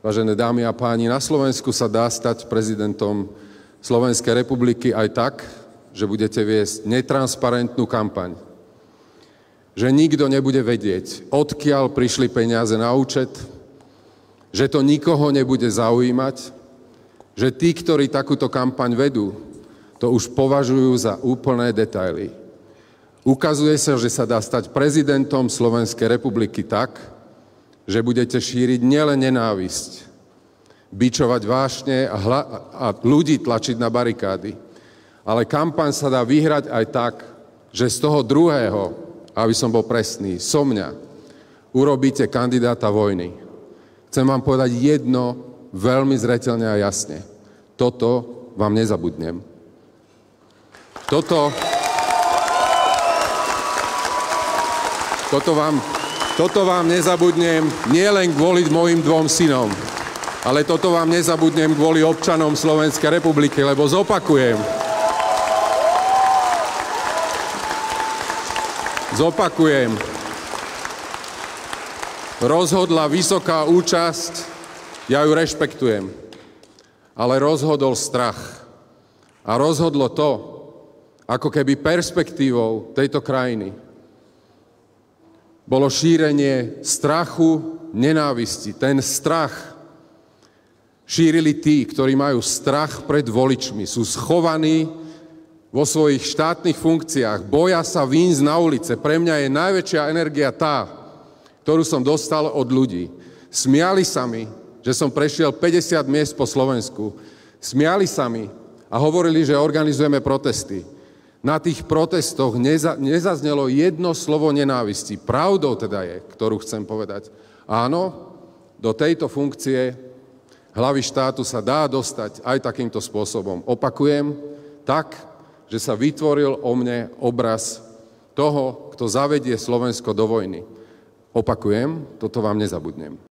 Vážené dámy a páni, na Slovensku sa dá stať prezidentom Slovenskej republiky aj tak, že budete viesť netransparentnú kampaň. Že nikto nebude vedieť, odkiaľ prišli peniaze na účet, že to nikoho nebude zaujímať, že tí, ktorí takúto kampaň vedú, to už považujú za úplné detaily. Ukazuje sa, že sa dá stať prezidentom Slovenskej republiky tak, že budete šíriť nielen nenávisť, bičovať vášne a ľudí tlačiť na barikády, ale kampaň sa dá vyhrať aj tak, že z toho druhého, aby som bol presný, so mňa, urobíte kandidáta vojny. Chcem vám povedať jedno veľmi zreteľne a jasne. Toto vám nezabudnem. Toto vám nezabudnem nie len kvôli mojim dvom synom, ale toto vám nezabudnem kvôli občanom Slovenskej republiky, lebo zopakujem. Rozhodla vysoká účasť, ja ju rešpektujem, ale rozhodol strach. A rozhodlo to, ako keby perspektívou tejto krajiny bolo šírenie strachu, nenávisti. Ten strach šírili tí, ktorí majú strach pred voličmi, sú schovaní vo svojich štátnych funkciách, boja sa výjsť na ulice. Pre mňa je najväčšia energia tá, ktorú som dostal od ľudí. Smiali sa mi, že som prešiel 50 miest po Slovensku. Smiali sa mi a hovorili, že organizujeme protesty. Na tých protestoch nezaznelo jedno slovo nenávisti. Pravdou teda je, ktorú chcem povedať. Áno, do tejto funkcie hlavy štátu sa dá dostať aj takýmto spôsobom. Opakujem, tak, že sa vytvoril o mne obraz toho, kto zavedie Slovensko do vojny. Opakujem, toto vám nezabudnem.